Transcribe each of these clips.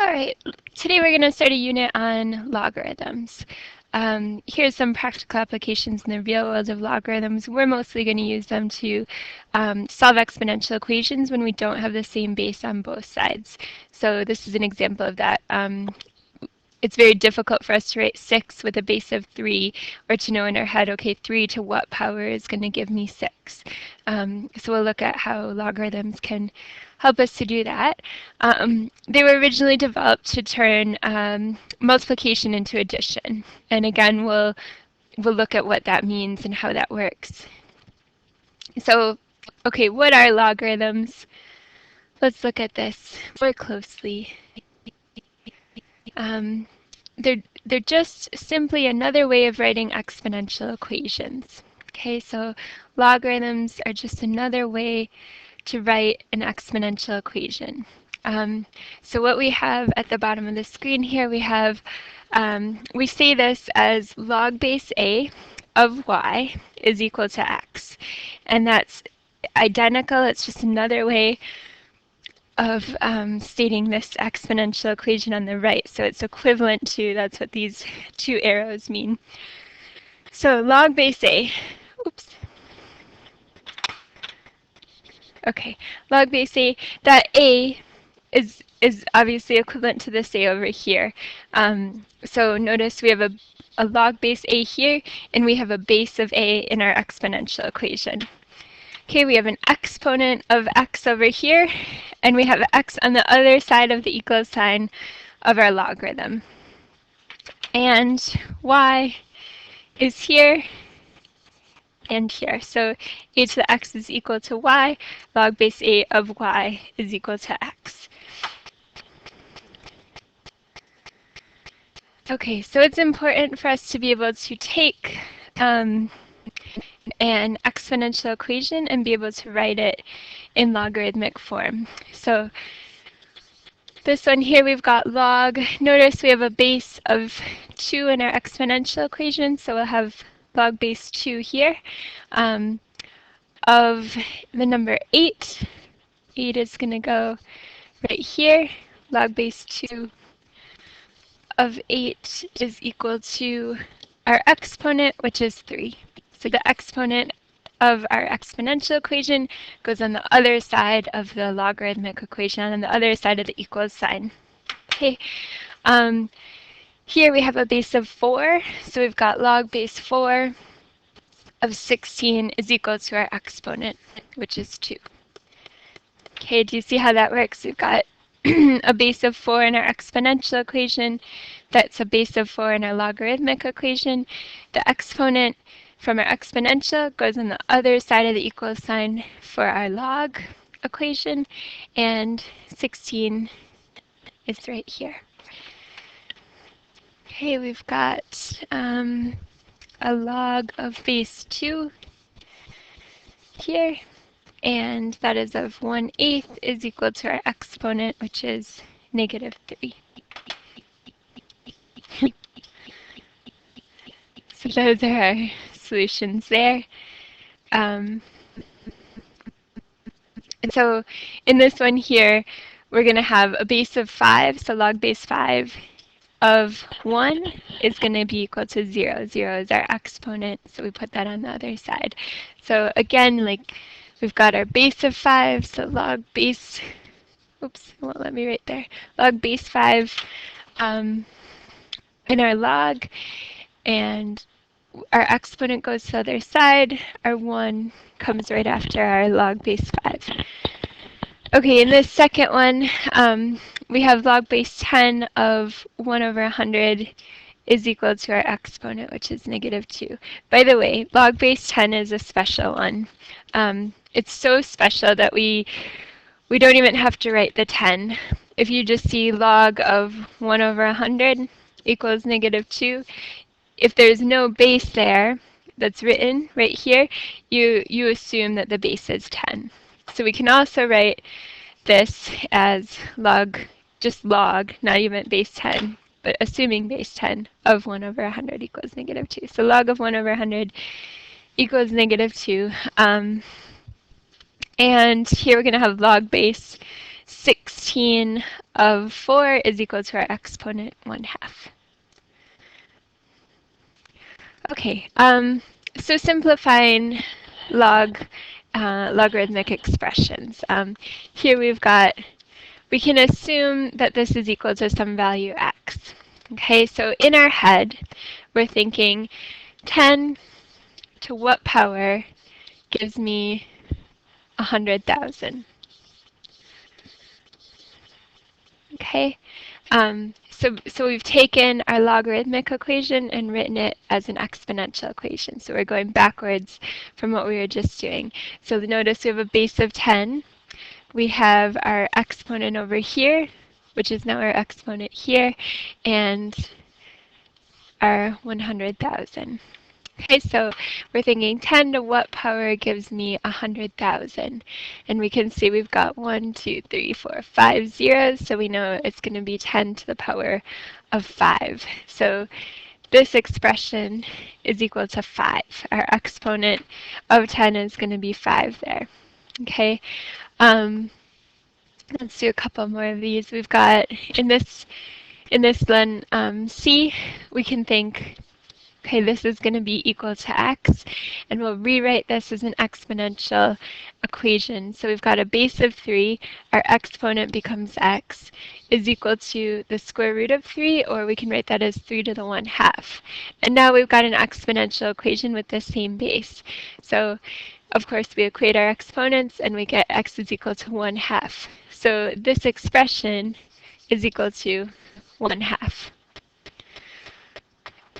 All right, today we're going to start a unit on logarithms. Here's some practical applications in the real world of logarithms. We're mostly going to use them to solve exponential equations when we don't have the same base on both sides. So this is an example of that. It's very difficult for us to write 6 with a base of 3, or to know in our head, okay, 3 to what power is going to give me 6. So we'll look at how logarithms can help us to do that. They were originally developed to turn multiplication into addition. And again, we'll look at what that means and how that works. So, okay, what are logarithms? Let's look at this more closely. They're just simply another way of writing exponential equations. Okay, so logarithms are just another way to write an exponential equation. So what we have at the bottom of the screen here, we say this as log base a of y is equal to x. And that's identical. It's just another way of stating this exponential equation on the right. So it's equivalent to, that's what these two arrows mean. So log base a, oops. Okay, log base a, that a is obviously equivalent to this a over here. So notice we have a log base a here, and we have a base of a in our exponential equation. Okay, we have an exponent of x over here, and we have x on the other side of the equal sign of our logarithm. And y is here and here. So e to the x is equal to y. Log base a of y is equal to x. Okay, so it's important for us to be able to take an exponential equation and be able to write it in logarithmic form. So this one here, we've got log. Notice we have a base of 2 in our exponential equation, so we'll have log base 2 here of the number 8. 8 is going to go right here. Log base 2 of 8 is equal to our exponent, which is 3. So the exponent of our exponential equation goes on the other side of the logarithmic equation, on the other side of the equals sign. Okay. Here we have a base of 4, so we've got log base 4 of 16 is equal to our exponent, which is 2. Okay, do you see how that works? We've got a base of 4 in our exponential equation. That's a base of 4 in our logarithmic equation. The exponent from our exponential goes on the other side of the equal sign for our log equation, and 16 is right here. Okay, we've got a log of base 2 here, and that is of 1/8 is equal to our exponent, which is -3. So those are our solutions there. And so in this one here, we're going to have a base of 5, so log base 5 of 1 is going to be equal to 0. 0 is our exponent, so we put that on the other side. So again, like we've got our base of 5, so log base, oops, it won't let me right there. Log base 5 in our log, and our exponent goes to the other side. Our 1 comes right after our log base 5. Okay, in this second one, we have log base 10 of 1 over 100 is equal to our exponent, which is -2. By the way, log base 10 is a special one. It's so special that we don't even have to write the 10. If you just see log of 1 over 100 equals -2, if there's no base there that's written right here, you assume that the base is 10. So we can also write this as log, just log, not even base 10, but assuming base 10 of 1 over 100 equals -2. So log of 1 over 100 equals -2. And here we're going to have log base 16 of 4 is equal to our exponent 1/2. Okay, so simplifying logarithmic expressions. Here we can assume that this is equal to some value x. Okay, so in our head, we're thinking 10 to what power gives me 100,000. Okay, so we've taken our logarithmic equation and written it as an exponential equation. So we're going backwards from what we were just doing. So notice we have a base of 10. We have our exponent over here, which is now our exponent here, and our 100,000. Okay, so we're thinking 10 to what power gives me 100,000? And we can see we've got 1, 2, 3, 4, 5 zeros, so we know it's going to be 10 to the power of 5. So this expression is equal to 5. Our exponent of 10 is going to be 5 there. Okay, let's do a couple more of these. We've got in this then C, we can think, okay, this is going to be equal to x, and we'll rewrite this as an exponential equation. So we've got a base of 3, our exponent becomes x, is equal to the square root of 3, or we can write that as 3 to the 1/2. And now we've got an exponential equation with the same base. So of course we equate our exponents and we get x is equal to 1/2. So this expression is equal to 1/2.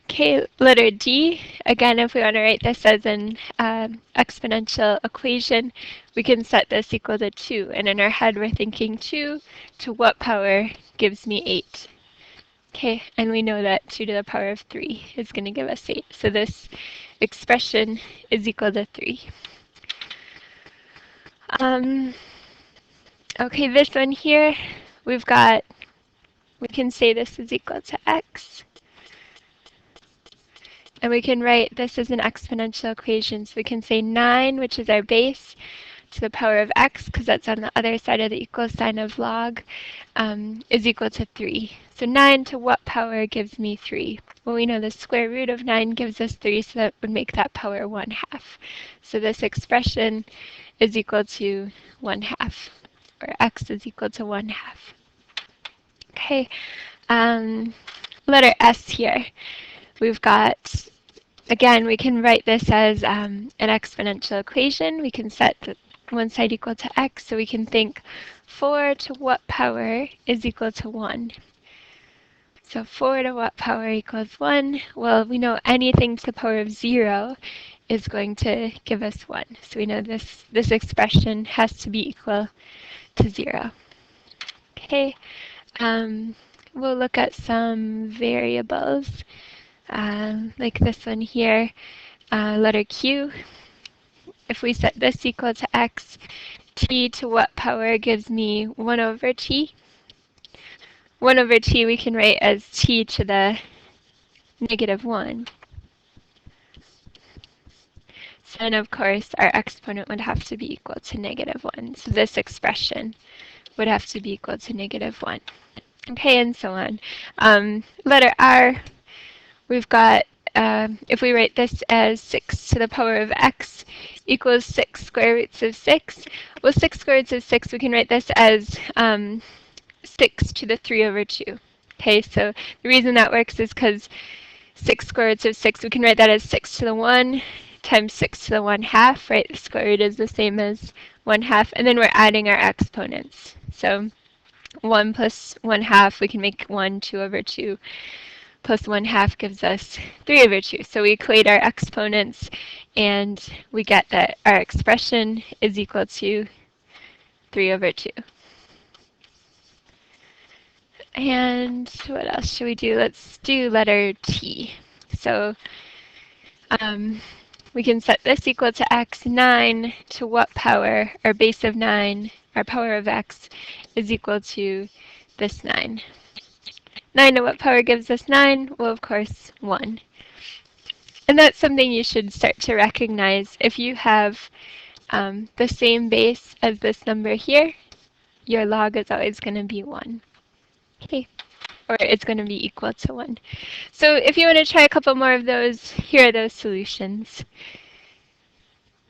Okay, letter D. Again, if we want to write this as an exponential equation, we can set this equal to 2. And in our head, we're thinking 2 to what power gives me 8? Okay, and we know that 2 to the power of 3 is going to give us 8. So this expression is equal to 3. Okay, this one here, we can say this is equal to x. And we can write this as an exponential equation. So we can say 9, which is our base, to the power of x, because that's on the other side of the equal sign of log, is equal to 3. So 9 to what power gives me 3? Well, we know the square root of 9 gives us 3, so that would make that power 1/2. So this expression is equal to 1/2, or x is equal to 1/2. Okay, letter S here. We've got, again, we can write this as an exponential equation. We can set one side equal to x, so we can think 4 to what power is equal to 1? So 4 to what power equals 1? Well, we know anything to the power of 0 is going to give us 1. So we know this expression has to be equal to 0. Okay, we'll look at some variables. Like this one here, letter Q. If we set this equal to x, t to what power gives me 1 over t? 1 over t we can write as t to the -1. So then of course our exponent would have to be equal to -1. So this expression would have to be equal to -1. Okay, and so on. Letter R, we've got, if we write this as 6 to the power of x equals 6 square roots of 6, well, 6 square roots of 6, we can write this as 6 to the 3 over 2. Okay, so the reason that works is because 6 square roots of 6, we can write that as 6 to the 1 times 6 to the 1/2, right? The square root is the same as 1/2, and then we're adding our exponents. So 1 plus 1/2, we can make 1, 2 over 2, plus 1/2 gives us 3 over 2. So we equate our exponents, and we get that our expression is equal to 3 over 2. And what else should we do? Let's do letter T. So we can set this equal to x. 9 to what power? Our base of 9, our power of x, is equal to this 9. 9 to what power gives us 9? Well, of course, 1. And that's something you should start to recognize. If you have the same base as this number here, your log is always going to be 1. Okay, or it's going to be equal to 1. So if you want to try a couple more of those, here are those solutions.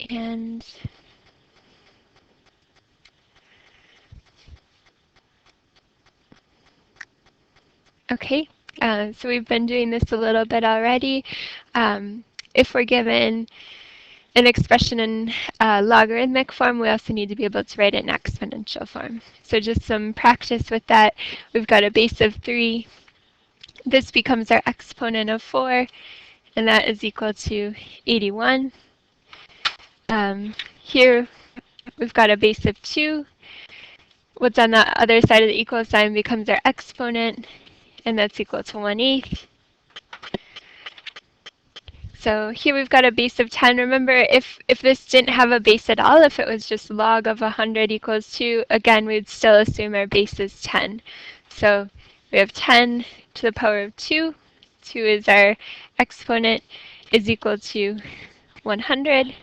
And okay, so we've been doing this a little bit already. If we're given an expression in logarithmic form, we also need to be able to write it in exponential form. So just some practice with that. We've got a base of 3. This becomes our exponent of 4, and that is equal to 81. Here we've got a base of 2. What's on the other side of the equal sign becomes our exponent, and that's equal to 1/8. So here we've got a base of 10. Remember, if this didn't have a base at all, if it was just log of 100 equals 2, again, we'd still assume our base is 10. So we have 10 to the power of 2. 2 is our exponent, is equal to 100.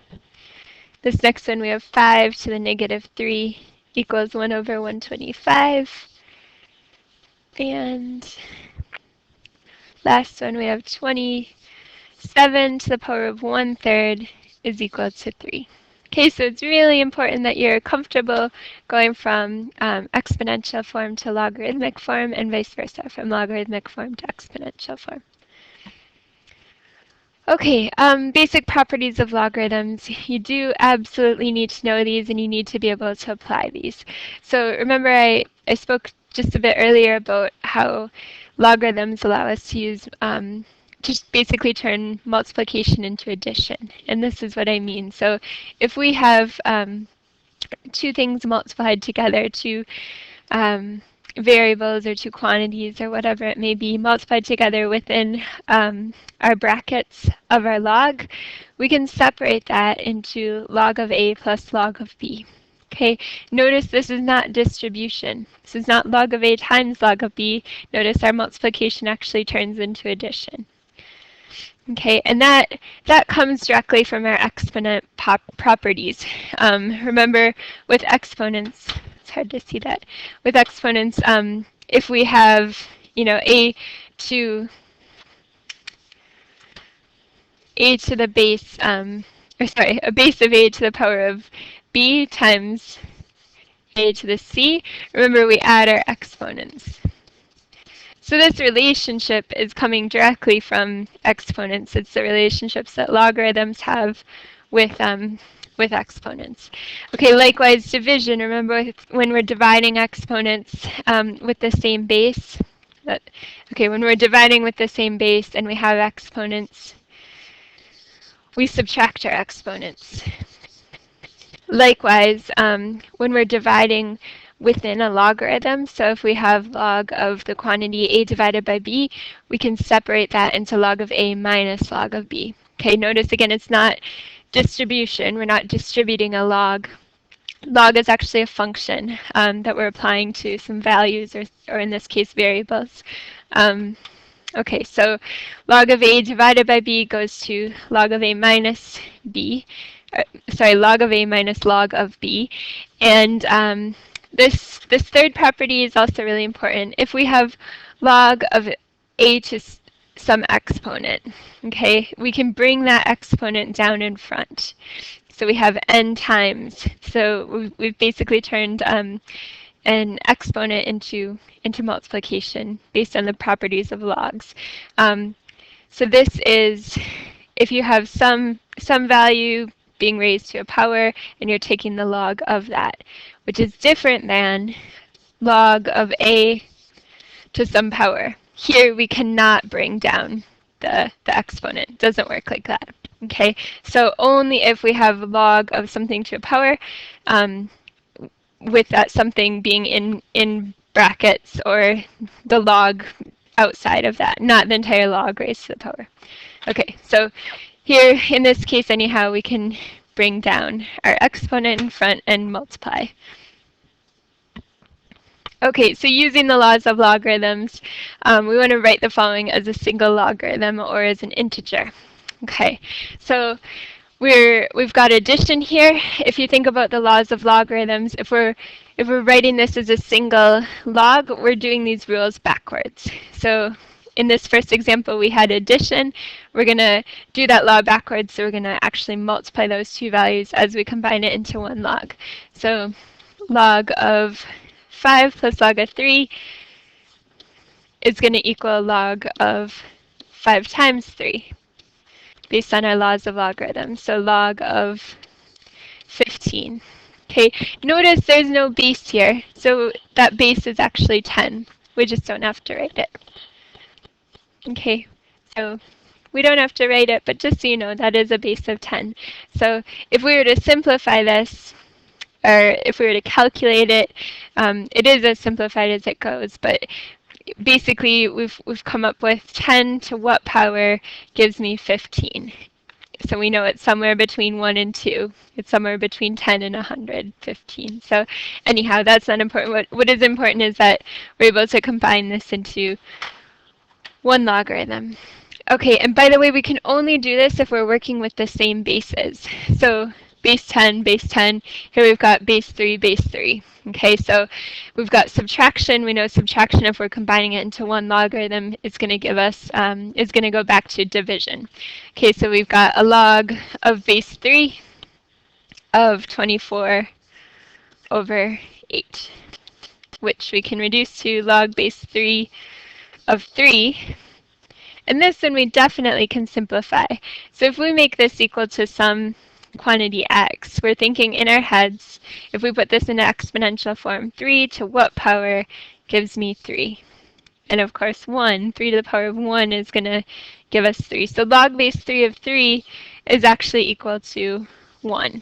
This next one, we have 5 to the negative 3 equals 1 over 125. And last one, we have 27 to the power of 1/3 is equal to 3. Okay, so it's really important that you're comfortable going from exponential form to logarithmic form and vice versa, from logarithmic form to exponential form. Okay, basic properties of logarithms. You do absolutely need to know these, and you need to be able to apply these. So remember, I spoke just a bit earlier about how logarithms allow us to use just basically turn multiplication into addition. And this is what I mean. So if we have two things multiplied together, two variables or two quantities or whatever it may be multiplied together within our brackets of our log, we can separate that into log of A plus log of B. Okay, notice this is not distribution. This is not log of A times log of B. Notice our multiplication actually turns into addition. Okay, and that comes directly from our exponent properties. Remember, with exponents, it's hard to see that. With exponents, if we have, a to the base, a base of a to the power of b times a to the c, remember we add our exponents. So this relationship is coming directly from exponents. It's the relationships that logarithms have with exponents. Okay, likewise division. Remember when we're dividing exponents with the same base? When we're dividing with the same base and we have exponents, we subtract our exponents. Likewise, when we're dividing within a logarithm, so if we have log of the quantity a divided by b, we can separate that into log of a minus log of b. Okay, notice again, it's not distribution. We're not distributing a log. Log is actually a function that we're applying to some values, or in this case, variables. Okay, so log of a divided by b goes to log of a minus b. Log of a minus log of b. And this third property is also really important. If we have log of a to some exponent, okay, we can bring that exponent down in front. So we have n times. So we've basically turned an exponent into multiplication based on the properties of logs. So this is if you have some value being raised to a power and you're taking the log of that, which is different than log of a to some power. Here we cannot bring down the exponent. It doesn't work like that. Okay, so only if we have log of something to a power, with that something being in brackets, or the log outside of that, not the entire log raised to the power. Okay, so here in this case anyhow, we can bring down our exponent in front and multiply. Okay, so using the laws of logarithms, we want to write the following as a single logarithm or as an integer. Okay, so we've got addition here. If you think about the laws of logarithms, if we're if we're writing this as a single log, we're doing these rules backwards. So in this first example, we had addition. We're going to do that log backwards, so we're going to actually multiply those two values as we combine it into one log. So log of 5 plus log of 3 is going to equal log of 5 times 3, based on our laws of logarithms. So log of 15. Okay, notice there's no base here, so that base is actually 10. We just don't have to write it. Okay, so we don't have to write it, but just so you know, that is a base of 10. So if we were to simplify this, or if we were to calculate it, it is as simplified as it goes, but basically we've come up with 10 to what power gives me 15. So we know it's somewhere between 1 and 2. It's somewhere between 10 and 115. So anyhow, that's not important. What is important is that we're able to combine this into one logarithm. Okay, and by the way, we can only do this if we're working with the same bases. So base 10, base 10. Here we've got base 3, base 3. Okay, so we've got subtraction. We know subtraction, if we're combining it into one logarithm, is going to give us, is going to go back to division. Okay, so we've got a log of base 3 of 24 over 8, which we can reduce to log base 3 of 3. And this one we definitely can simplify. So if we make this equal to some quantity x, we're thinking in our heads, if we put this in exponential form, 3 to what power gives me 3? And of course 1, 3 to the power of 1 is going to give us 3. So log base 3 of 3 is actually equal to 1.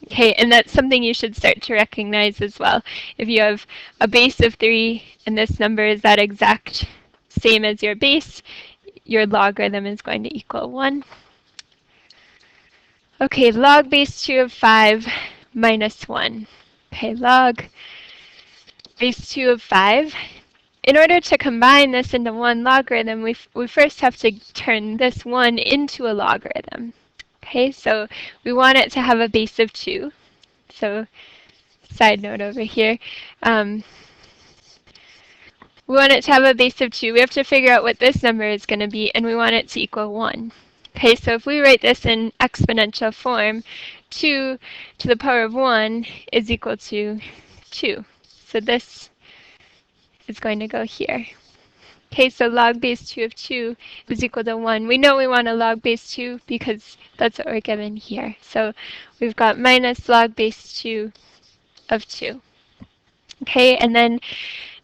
Okay, and that's something you should start to recognize as well. If you have a base of 3 and this number is that exact same as your base, your logarithm is going to equal 1. Okay, log base 2 of 5 minus 1. Okay, log base 2 of 5. In order to combine this into one logarithm, we first have to turn this 1 into a logarithm. Okay, so we want it to have a base of 2. So side note over here. We want it to have a base of 2. We have to figure out what this number is going to be, and we want it to equal 1. Okay, so if we write this in exponential form, 2 to the power of 1 is equal to 2. So this is going to go here. Okay, so log base 2 of 2 is equal to 1. We know we want a log base 2 because that's what we're given here. So we've got minus log base 2 of 2. Okay, and then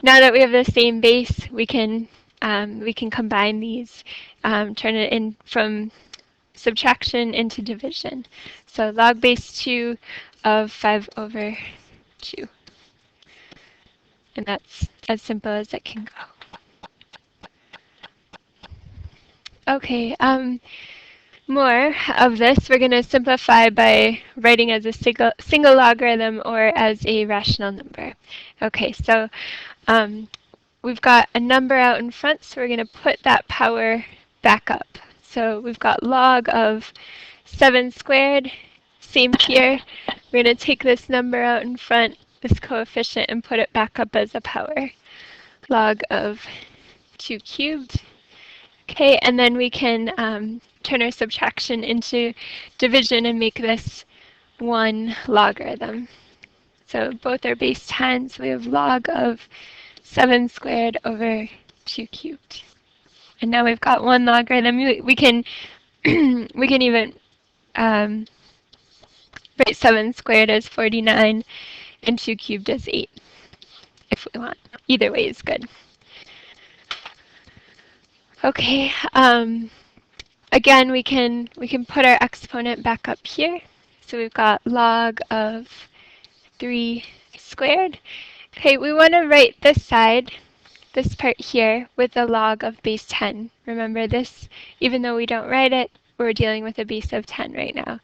now that we have the same base, we can combine these, turn it in from subtraction into division. So log base 2 of 5 over 2. And that's as simple as it can go. Okay, more of this we're going to simplify by writing as a single logarithm or as a rational number. Okay, so we've got a number out in front, so we're going to put that power back up. So we've got log of 7 squared, same here. We're going to take this number out in front, this coefficient, and put it back up as a power. Log of 2 cubed. Okay, and then we can turn our subtraction into division and make this one logarithm. So both are base 10, so we have log of 7 squared over 2 cubed. And now we've got one logarithm. We can we can even write 7 squared as 49 and 2 cubed as 8 if we want. Either way is good. Okay, again we can put our exponent back up here. So we've got log of 3 squared. Okay, we want to write this side, this part here, with a log of base 10. Remember this, even though we don't write it, we're dealing with a base of 10 right now.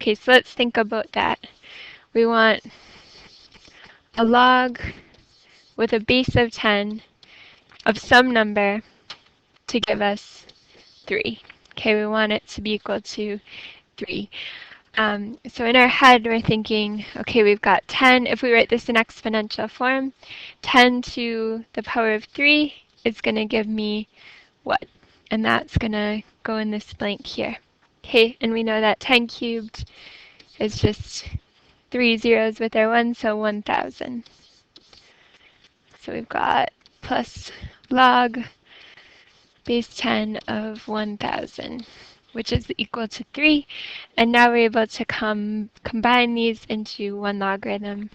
Okay, so let's think about that. We want a log with a base of 10 of some number to give us 3. Okay, we want it to be equal to 3. So in our head, we're thinking, okay, we've got 10. If we write this in exponential form, 10 to the power of 3 is going to give me what? And that's going to go in this blank here. Okay, and we know that 10 cubed is just 3 zeros with our 1, so 1,000. So we've got plus log base 10 of 1,000, which is equal to 3. And now we're able to combine these into one logarithm.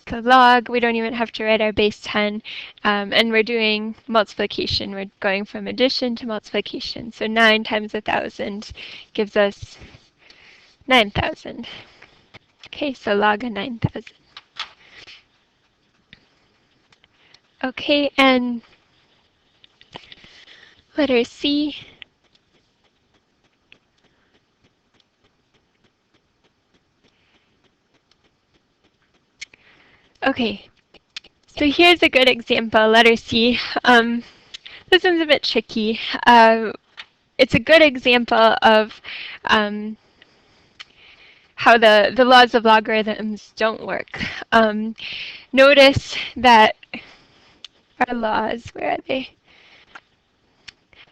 So log, we don't even have to write our base 10, and we're doing multiplication. We're going from addition to multiplication. So 9 times 1,000 gives us 9,000. Okay, so log of 9,000. Okay, and letter C. Okay, so here's a good example, letter C. This one's a bit tricky. It's a good example of how the laws of logarithms don't work. Notice that our laws, where are they?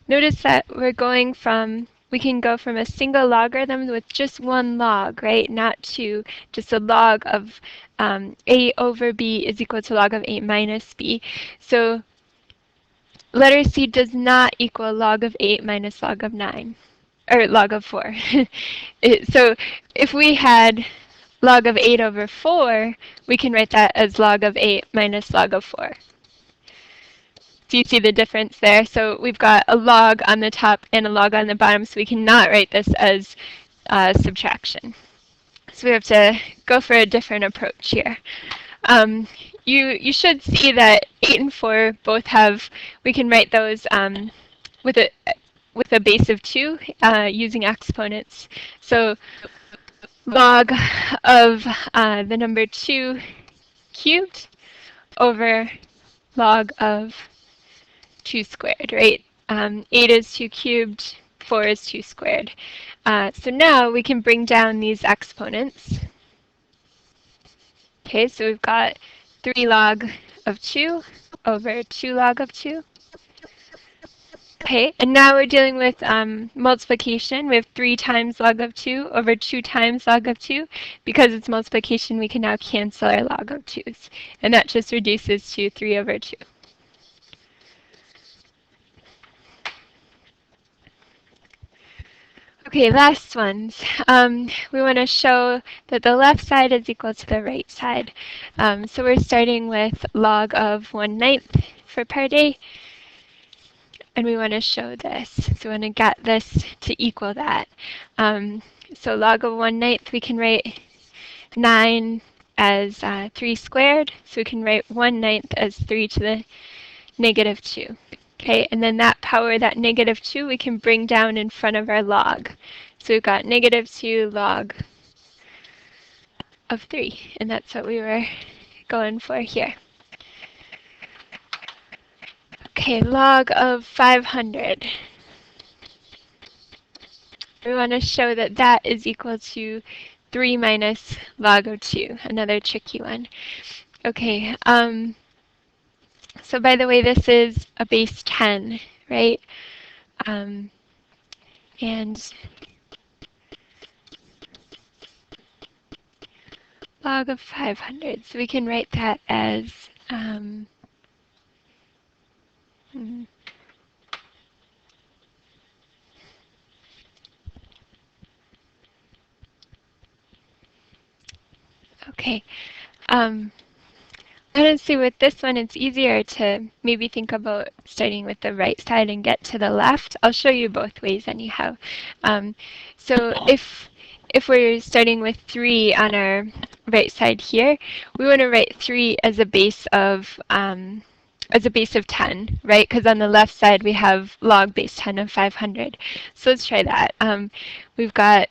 Notice that we can go from a single logarithm with just one log, right? Not two, just a log of a over b is equal to log of a minus b. So letter C does not equal log of 8 minus log of 9, or log of 4. So if we had log of 8 over 4, we can write that as log of 8 minus log of 4. Do you see the difference there? So we've got a log on the top and a log on the bottom, so we cannot write this as subtraction. So we have to go for a different approach here. You should see that 8 and 4 both have, we can write those with a base of 2 using exponents. So log of the number 2 cubed over log of 2 squared, right? 8 is 2 cubed, 4 is 2 squared. So now we can bring down these exponents. Okay, so we've got 3 log of 2 over 2 log of 2. Okay, and now we're dealing with multiplication. We have 3 times log of 2 over 2 times log of 2. Because it's multiplication, we can now cancel our log of 2's. And that just reduces to 3 over 2. Okay, last ones. We want to show that the left side is equal to the right side. So we're starting with log of 1/9 for part A. And we want to show this. So we want to get this to equal that. So log of 1/9, we can write 9 as 3 squared. So we can write 1/9 as 3 to the negative 2. Okay, and then that power, that negative 2, we can bring down in front of our log. So we've got negative 2 log of 3, and that's what we were going for here. Okay, log of 500. We want to show that that is equal to 3 minus log of 2, another tricky one. Okay, so by the way, this is a base 10, right? And log of 500, so we can write that as okay. Honestly, with this one, it's easier to maybe think about starting with the right side and get to the left. I'll show you both ways anyhow. So if we're starting with 3 on our right side here, we want to write 3 as a base of 10, right? Because on the left side we have log base 10 of 500. So let's try that. We've got,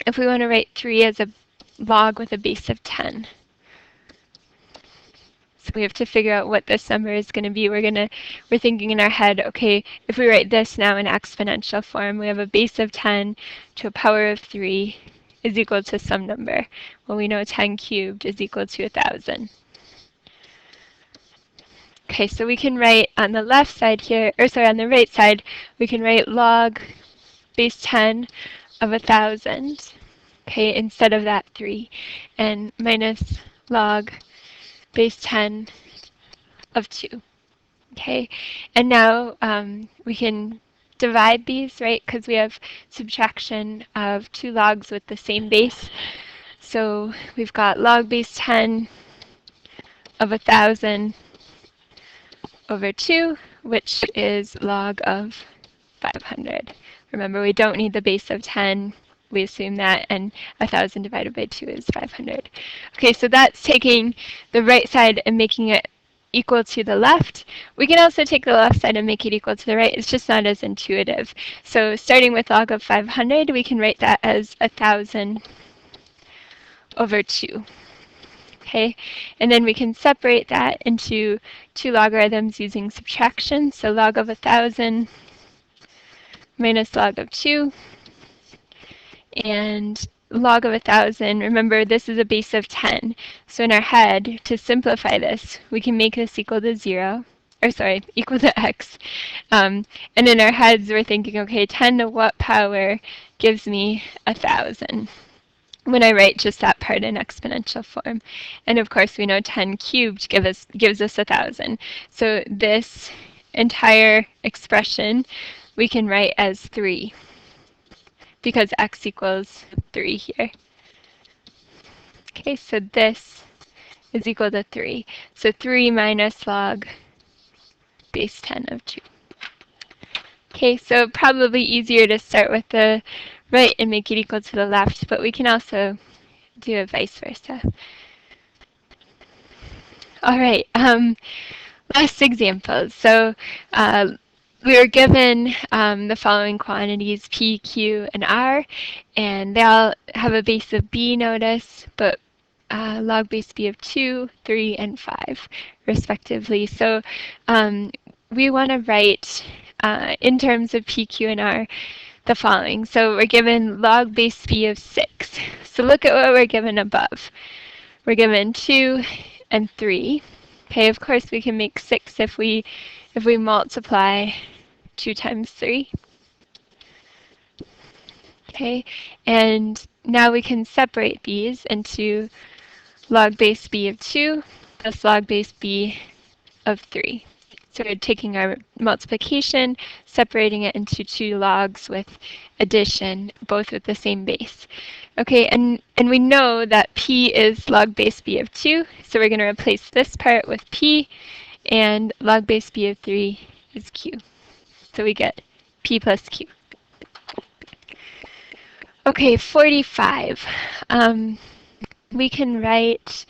if we want to write 3 as a log with a base of 10. So we have to figure out what this number is going to be. We're thinking in our head, okay, if we write this now in exponential form, we have a base of 10 to a power of 3 is equal to some number. Well, we know 10 cubed is equal to 1,000. Okay, so we can write on the left side here, or sorry, on the right side, we can write log base 10 of 1,000, okay, instead of that 3, and minus log base 10 of 2, okay? And now we can divide these, right, because we have subtraction of 2 logs with the same base. So we've got log base 10 of 1,000 over 2, which is log of 500. Remember, we don't need the base of 10. We assume that, and 1,000 divided by 2 is 500. Okay, so that's taking the right side and making it equal to the left. We can also take the left side and make it equal to the right. It's just not as intuitive. So starting with log of 500, we can write that as 1,000 over 2. Okay, and then we can separate that into 2 logarithms using subtraction. So log of 1,000 minus log of 2, and log of 1,000, remember this is a base of 10. So in our head, to simplify this, we can make this equal to 0, or sorry, equal to x. And in our heads, we're thinking, okay, 10 to what power gives me 1,000? When I write just that part in exponential form. And of course, we know 10 cubed gives us 1,000. So this entire expression we can write as 3, because x equals 3 here. Okay, so this is equal to 3. So 3 minus log base 10 of 2. Okay, so probably easier to start with the right and make it equal to the left, but we can also do it vice versa. All right, last examples. So we were given the following quantities, P, Q, and R, and they all have a base of B, notice, but log base B of 2, 3, and 5, respectively. So we want to write, in terms of P, Q, and R, the following. So we're given log base B of 6. So look at what we're given above. We're given 2 and 3. Okay, of course we can make 6 if we multiply 2 times 3. Okay, and now we can separate these into log base B of 2 plus log base B of 3. So we're taking our multiplication, separating it into 2 logs with addition, both with the same base. Okay, and we know that P is log base B of 2, so we're going to replace this part with P, and log base B of 3 is Q. So we get P plus Q. Okay, 45. We can write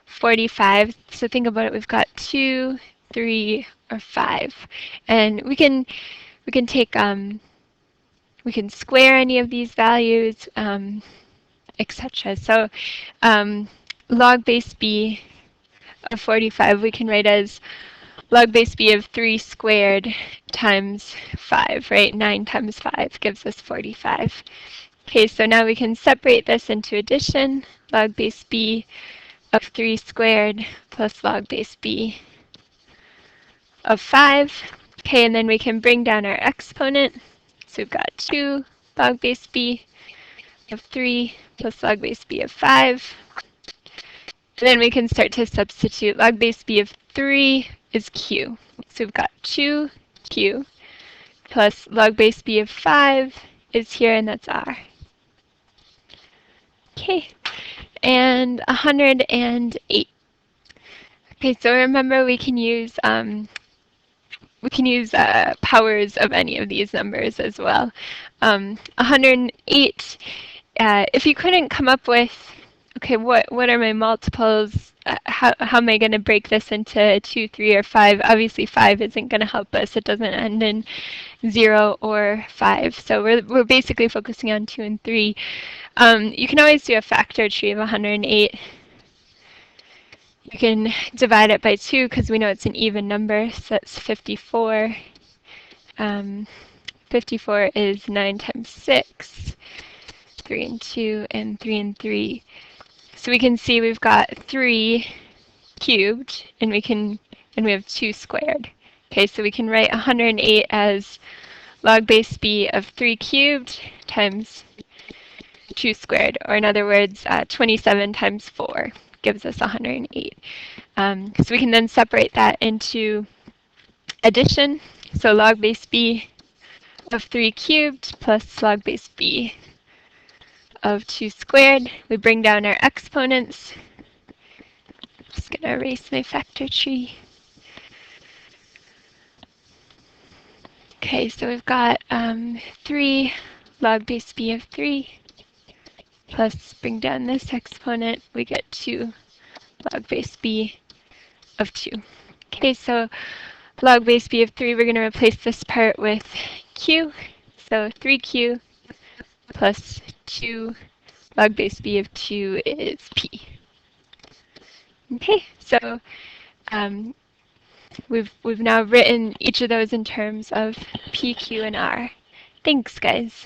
45. So think about it. We've got 2, 3, or 5, and we can take we can square any of these values, etc. So log base B of 45 we can write as log base B of 3 squared times 5, right? 9 times 5 gives us 45. Okay, so now we can separate this into addition. Log base B of 3 squared plus log base B of 5. Okay, and then we can bring down our exponent. So we've got 2 log base B of 3 plus log base B of 5. And then we can start to substitute. Log base B of 3 is Q. So we've got 2Q plus log base B of 5 is here, and that's R. Okay, and 108. Okay, so remember we can use powers of any of these numbers as well. 108, if you couldn't come up with, okay, what are my multiples? How am I going to break this into 2, 3, or 5? Obviously 5 isn't going to help us. It doesn't end in 0 or 5. So we're basically focusing on 2 and 3. You can always do a factor tree of 108. We can divide it by 2 because we know it's an even number, so that's 54. 54 is 9 times 6, 3 and 2, and 3 and 3. So we can see we've got 3 cubed, and we have 2 squared. Okay, so we can write 108 as log base b of 3 cubed times 2 squared, or in other words, 27 times 4 gives us 108. So we can then separate that into addition. So log base b of 3 cubed plus log base b of 2 squared. We bring down our exponents. Just going to erase my factor tree. Okay, so we've got 3 log base b of 3 plus bring down this exponent. We get 2 log base b of 2. Okay, so log base b of 3, we're going to replace this part with q. So 3q plus 2 log base b of 2 is p. Okay, so we've now written each of those in terms of p, q, and r. Thanks, guys.